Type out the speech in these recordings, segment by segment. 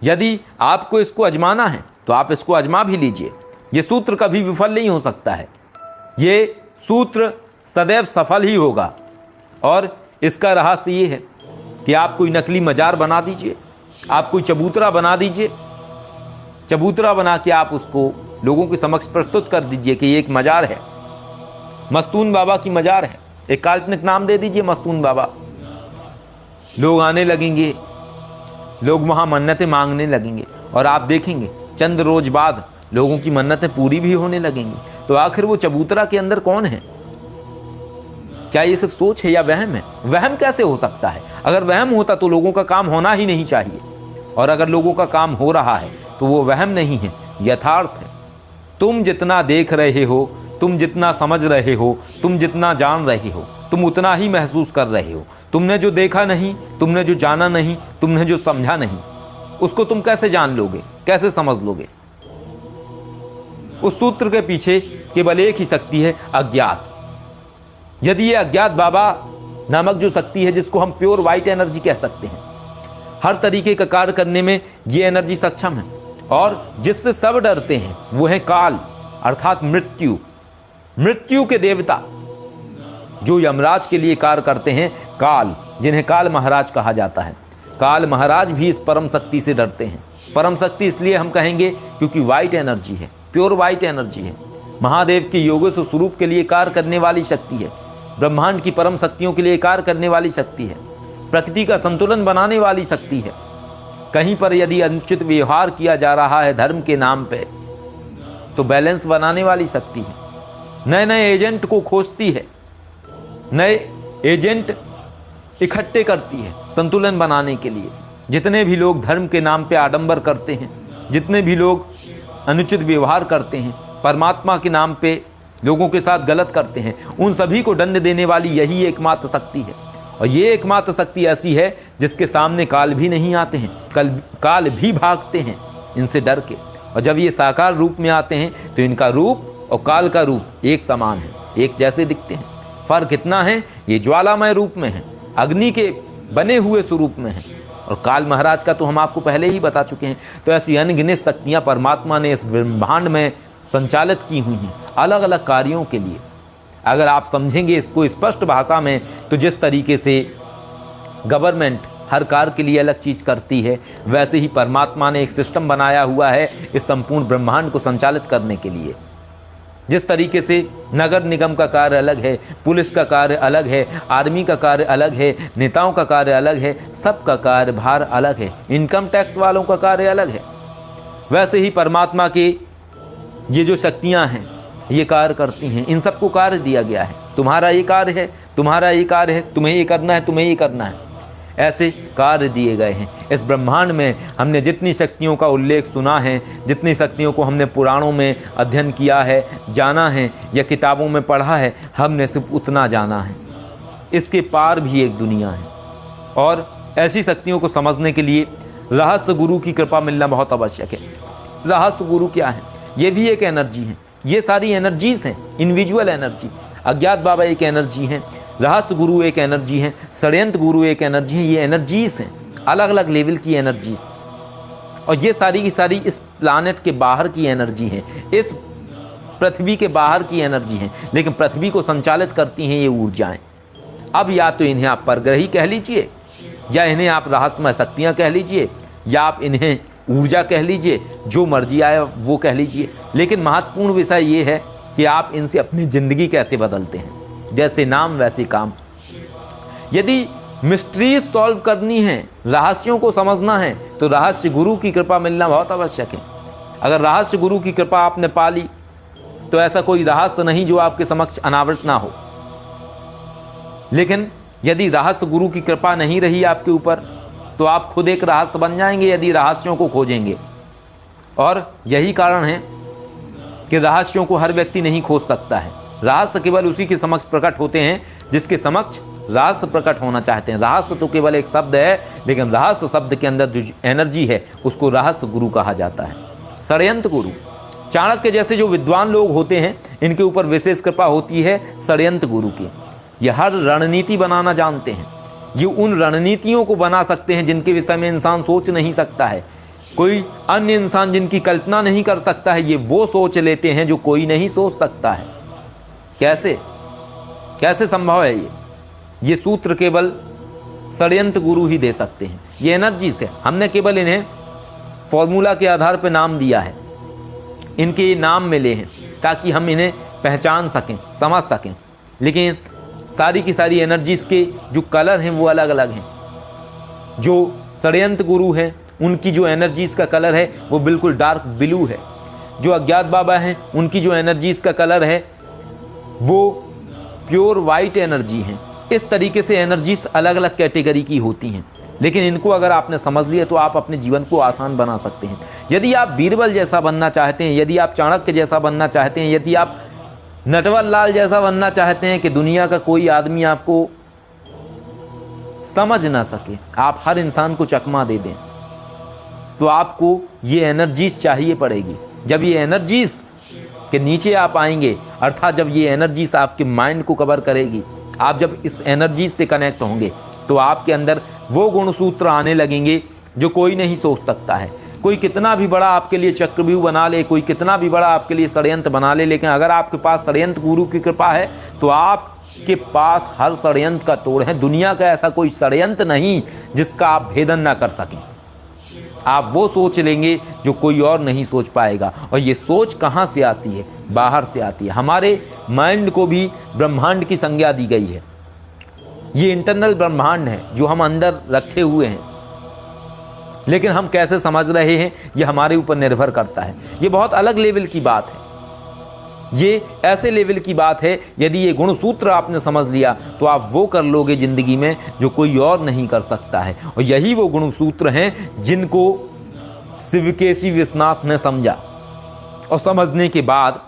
यदि आपको इसको आजमाना है तो आप इसको आजमा भी लीजिए। ये सूत्र कभी विफल नहीं हो सकता है, ये सूत्र सदैव सफल ही होगा। और इसका रहस्य ये है कि आप कोई नकली मजार बना दीजिए, आप कोई चबूतरा बना दीजिए, चबूतरा बना के आप उसको लोगों के समक्ष प्रस्तुत कर दीजिए कि ये एक मजार है, मस्तून बाबा की मजार है। एक काल्पनिक नाम दे दीजिए मस्तून बाबा। लोग आने लगेंगे, लोग वहाँ मन्नतें मांगने लगेंगे और आप देखेंगे चंद रोज बाद लोगों की मन्नतें पूरी भी होने लगेंगी। तो आखिर वो चबूतरा के अंदर कौन है? क्या ये सिर्फ सोच है या वहम है? वहम कैसे हो सकता है? अगर वहम होता तो लोगों का काम होना ही नहीं चाहिए, और अगर लोगों का काम हो रहा है तो वो वहम नहीं है, यथार्थ है। तुम जितना देख रहे हो, तुम जितना समझ रहे हो, तुम जितना जान रहे हो, तुम उतना ही महसूस कर रहे हो। तुमने जो देखा नहीं, तुमने जो जाना नहीं, तुमने जो समझा नहीं, उसको तुम कैसे जान लोगे, कैसे समझ लोगे? उस सूत्र के पीछे केवल एक ही शक्ति है, अज्ञात। यदि ये अज्ञात बाबा नामक जो शक्ति है, जिसको हम प्योर वाइट एनर्जी कह सकते हैं, हर तरीके का कार्य करने में ये एनर्जी सक्षम है, और जिससे सब डरते हैं वो है काल, अर्थात मृत्यु। मृत्यु के देवता जो यमराज के लिए कार्य करते हैं, काल, जिन्हें काल महाराज कहा जाता है। काल महाराज भी इस परम शक्ति से डरते हैं। परम शक्ति इसलिए हम कहेंगे क्योंकि वाइट एनर्जी है, प्योर वाइट एनर्जी है। महादेव के योगेश स्वरूप के लिए कार्य करने वाली शक्ति है, ब्रह्मांड की परम शक्तियों के लिए कार्य करने वाली शक्ति है, प्रकृति का संतुलन बनाने वाली शक्ति है। कहीं पर यदि अनुचित व्यवहार किया जा रहा है धर्म के नाम पे, तो बैलेंस बनाने वाली शक्ति है। नए नए एजेंट को खोजती है, नए एजेंट इकट्ठे करती है संतुलन बनाने के लिए। जितने भी लोग धर्म के नाम पे आडंबर करते हैं, जितने भी लोग अनुचित व्यवहार करते हैं, परमात्मा के नाम पे लोगों के साथ गलत करते हैं, उन सभी को दंड देने वाली यही एकमात्र शक्ति है। और ये एकमात्र शक्ति ऐसी है जिसके सामने काल भी नहीं आते हैं, काल भी भागते हैं इनसे डर के। और जब ये साकार रूप में आते हैं तो इनका रूप और काल का रूप एक समान है, एक जैसे दिखते हैं। फर्क इतना है, ये ज्वालामय रूप में है, अग्नि के बने हुए स्वरूप में है, और काल महाराज का तो हम आपको पहले ही बता चुके हैं। तो ऐसी अनगिनत शक्तियाँ परमात्मा ने इस ब्रह्मांड में संचालित की हुई हैं अलग अलग कार्यों के लिए। अगर आप समझेंगे इसको स्पष्ट भाषा में, तो जिस तरीके से गवर्नमेंट हर कार्य के लिए अलग चीज़ करती है, वैसे ही परमात्मा ने एक सिस्टम बनाया हुआ है इस संपूर्ण ब्रह्मांड को संचालित करने के लिए। जिस तरीके से नगर निगम का कार्य अलग है, पुलिस का कार्य अलग है, आर्मी का कार्य अलग है, नेताओं का कार्य अलग है, सबका कार्यभार अलग है, इनकम टैक्स वालों का कार्य अलग है, वैसे ही परमात्मा के ये जो शक्तियां हैं ये कार्य करती हैं। इन सबको कार्य दिया गया है, तुम्हारा ये कार्य है, तुम्हारा ये कार्य है, तुम्हें ये करना है, तुम्हें ये करना है, ऐसे कार्य दिए गए हैं। इस ब्रह्मांड में हमने जितनी शक्तियों का उल्लेख सुना है, जितनी शक्तियों को हमने पुराणों में अध्ययन किया है, जाना है, या किताबों में पढ़ा है, हमने सिर्फ उतना जाना है। इसके पार भी एक दुनिया है, और ऐसी शक्तियों को समझने के लिए रहस्य गुरु की कृपा मिलना बहुत आवश्यक है। रहस्य गुरु क्या है? ये भी एक एनर्जी है, ये सारी एनर्जीज हैं, इंडिविजुअल एनर्जी। अज्ञात बाबा एक एनर्जी हैं, रहस्य गुरु एक एनर्जी है, षड्यंत्र गुरु एक एनर्जी है। ये एनर्जीज हैं, अलग अलग लेवल की एनर्जीज, और ये सारी की सारी इस प्लानेट के बाहर की एनर्जी है, इस पृथ्वी के बाहर की एनर्जी है, लेकिन पृथ्वी को संचालित करती हैं ये ऊर्जाएं। अब या तो इन्हें आप परग्रही कह लीजिए, या इन्हें आप रहस्यमय शक्तियाँ कह लीजिए, या आप इन्हें ऊर्जा कह लीजिए, जो मर्जी आए वो कह लीजिए। लेकिन महत्वपूर्ण विषय ये है कि आप इनसे अपनी ज़िंदगी कैसे बदलते हैं। जैसे नाम वैसे काम। यदि मिस्ट्रीज सॉल्व करनी है, रहस्यों को समझना है, तो रहस्य गुरु की कृपा मिलना बहुत आवश्यक है। अगर रहस्य गुरु की कृपा आपने पा ली तो ऐसा कोई रहस्य नहीं जो आपके समक्ष अनावृत ना हो। लेकिन यदि रहस्य गुरु की कृपा नहीं रही आपके ऊपर, तो आप खुद एक रहस्य बन जाएंगे यदि रहस्यों को खोजेंगे। और यही कारण है कि रहस्यों को हर व्यक्ति नहीं खोज सकता है। रहस्य केवल उसी के समक्ष प्रकट होते हैं जिसके समक्ष रहस्य प्रकट होना चाहते हैं। रहस्य तो केवल एक शब्द है, लेकिन रहस्य शब्द के अंदर जो एनर्जी है उसको रहस्य गुरु कहा जाता है। षड्यंत्र गुरु, चाणक्य जैसे जो विद्वान लोग होते हैं, इनके ऊपर विशेष कृपा होती है षड्यंत्र गुरु की। ये हर रणनीति बनाना जानते हैं। ये उन रणनीतियों को बना सकते हैं जिनके विषय में इंसान सोच नहीं सकता है। कोई अन्य इंसान जिनकी कल्पना नहीं कर सकता है, ये वो सोच लेते हैं जो कोई नहीं सोच सकता है। कैसे कैसे संभव है ये सूत्र केवल षड्यंत्र गुरु ही दे सकते हैं। ये एनर्जी से हमने केवल इन्हें फॉर्मूला के आधार पर नाम दिया है, इनके ये नाम मिले हैं ताकि हम इन्हें पहचान सकें, समझ सकें, लेकिन सारी की सारी एनर्जीज के जो कलर हैं वो अलग अलग हैं। जो षड्यंत्र गुरु हैं उनकी जो एनर्जीज का कलर है वो बिल्कुल डार्क ब्लू है। जो अज्ञात बाबा हैं उनकी जो एनर्जीज का कलर है वो प्योर वाइट एनर्जी है। इस तरीके से एनर्जीज अलग अलग कैटेगरी की होती हैं, लेकिन इनको अगर आपने समझ लिया तो आप अपने जीवन को आसान बना सकते हैं। यदि आप बीरबल जैसा बनना चाहते हैं, यदि आप चाणक्य जैसा बनना चाहते हैं, यदि आप नटवर लाल जैसा बनना चाहते हैं कि दुनिया का कोई आदमी आपको समझ ना सके, आप हर इंसान को चकमा दे दें, तो आपको ये एनर्जीज चाहिए पड़ेगी। जब ये एनर्जीज के नीचे आप आएंगे, अर्थात जब ये एनर्जीज आपके माइंड को कवर करेगी, आप जब इस एनर्जीज से कनेक्ट होंगे तो आपके अंदर वो गुणसूत्र आने लगेंगे जो कोई नहीं सोच सकता है। कोई कितना भी बड़ा आपके लिए चक्रव्यूह बना ले, कोई कितना भी बड़ा आपके लिए षड्यंत्र बना ले, लेकिन अगर आपके पास षड्यंत्र गुरु की कृपा है तो आपके पास हर षड्यंत्र का तोड़ है। दुनिया का ऐसा कोई षड्यंत्र नहीं जिसका आप भेदन ना कर सकें। आप वो सोच लेंगे जो कोई और नहीं सोच पाएगा। और ये सोच कहाँ से आती है? बाहर से आती है। हमारे माइंड को भी ब्रह्मांड की संज्ञा दी गई है। ये इंटरनल ब्रह्मांड है जो हम अंदर रखे हुए हैं, लेकिन हम कैसे समझ रहे हैं ये हमारे ऊपर निर्भर करता है। ये बहुत अलग लेवल की बात है। ये ऐसे लेवल की बात है, यदि ये गुणसूत्र आपने समझ लिया तो आप वो कर लोगे जिंदगी में जो कोई और नहीं कर सकता है। और यही वो गुणसूत्र हैं जिनको शिवकेशी विश्वनाथ ने समझा, और समझने के बाद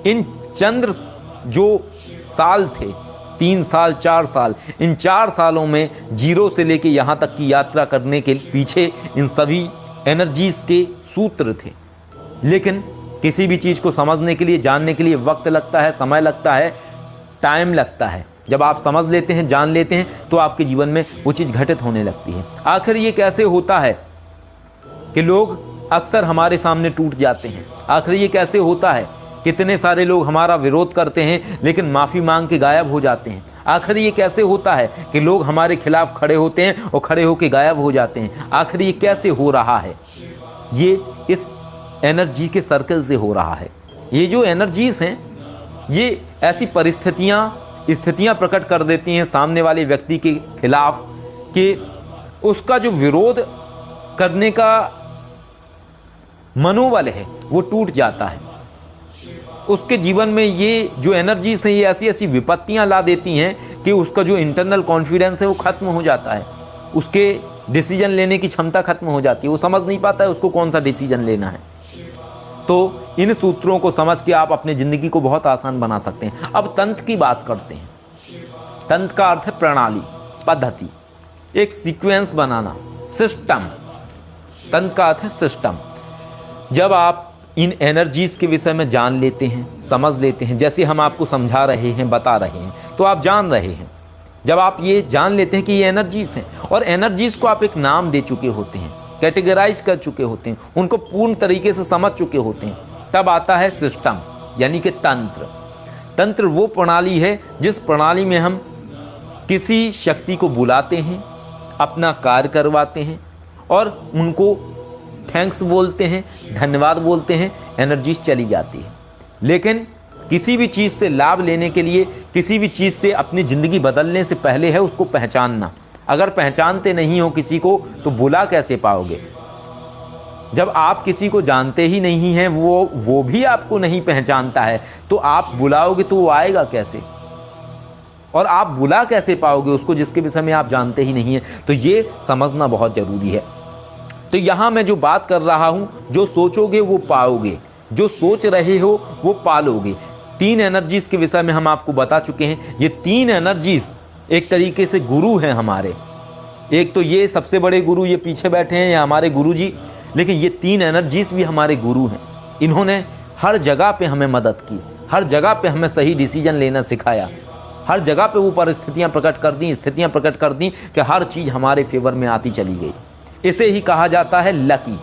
इन चंद्र जो साल थे, 3 साल 4 साल, इन 4 सालों में जीरो से लेके यहाँ तक की यात्रा करने के पीछे इन सभी एनर्जीज के सूत्र थे। लेकिन किसी भी चीज़ को समझने के लिए, जानने के लिए वक्त लगता है, समय लगता है, टाइम लगता है। जब आप समझ लेते हैं, जान लेते हैं, तो आपके जीवन में वो चीज़ घटित होने लगती है। आखिर ये कैसे होता है कि लोग अक्सर हमारे सामने टूट जाते हैं? आखिर ये कैसे होता है? कितने सारे लोग हमारा विरोध करते हैं लेकिन माफ़ी मांग के गायब हो जाते हैं। आखिर ये कैसे होता है कि लोग हमारे खिलाफ खड़े होते हैं और खड़े होकर गायब हो जाते हैं? आखिर ये कैसे हो रहा है? ये इस एनर्जी के सर्कल से हो रहा है। ये जो एनर्जीज हैं ये ऐसी स्थितियां प्रकट कर देती हैं सामने वाले व्यक्ति के खिलाफ कि उसका जो विरोध करने का मनोबल है वो टूट जाता है। उसके जीवन में ये जो एनर्जीज हैं ये ऐसी ऐसी विपत्तियां ला देती हैं कि उसका जो इंटरनल कॉन्फिडेंस है वो खत्म हो जाता है। उसके डिसीजन लेने की क्षमता खत्म हो जाती है। वो समझ नहीं पाता है उसको कौन सा डिसीजन लेना है। तो इन सूत्रों को समझ के आप अपनी ज़िंदगी को बहुत आसान बना सकते हैं। अब तंत्र की बात करते हैं। तंत्र का अर्थ है प्रणाली, पद्धति, एक सीक्वेंस बनाना, सिस्टम। तंत्र का अर्थ है सिस्टम। जब आप इन एनर्जीज के विषय में जान लेते हैं, समझ लेते हैं, जैसे हम आपको समझा रहे हैं, बता रहे हैं, तो आप जान रहे हैं। जब आप ये जान लेते हैं कि ये एनर्जीज हैं और एनर्जीज को आप एक नाम दे चुके होते हैं, कैटेगराइज कर चुके होते हैं, उनको पूर्ण तरीके से समझ चुके होते हैं, तब आता है सिस्टम यानी कि तंत्र। तंत्र वो प्रणाली है जिस प्रणाली में हम किसी शक्ति को बुलाते हैं, अपना कार्य करवाते हैं और उनको थैंक्स बोलते हैं, धन्यवाद बोलते हैं, एनर्जीज चली जाती है। लेकिन किसी भी चीज़ से लाभ लेने के लिए, किसी भी चीज़ से अपनी ज़िंदगी बदलने से पहले है उसको पहचानना। अगर पहचानते नहीं हो किसी को तो बुला कैसे पाओगे? जब आप किसी को जानते ही नहीं हैं, वो भी आपको नहीं पहचानता है, तो आप बुलाओगे तो वो आएगा कैसे? और आप बुला कैसे पाओगे उसको जिसके विषय में आप जानते ही नहीं हैं? तो ये समझना बहुत ज़रूरी है। तो यहाँ मैं जो बात कर रहा हूँ, जो सोचोगे वो पाओगे, जो सोच रहे हो वो पालोगे। 3 एनर्जीज के विषय में हम आपको बता चुके हैं। ये 3 एनर्जीज एक तरीके से गुरु हैं हमारे। एक तो ये सबसे बड़े गुरु ये पीछे बैठे हैं, ये हमारे गुरु जी, लेकिन ये 3 एनर्जीज भी हमारे गुरु हैं। इन्होंने हर जगह पे हमें मदद की, हर जगह पे हमें सही डिसीजन लेना सिखाया, हर जगह पे वो परिस्थितियाँ प्रकट कर दी, स्थितियाँ प्रकट कर दी कि हर चीज़ हमारे फेवर में आती चली गई। इसे ही कहा जाता है लकी।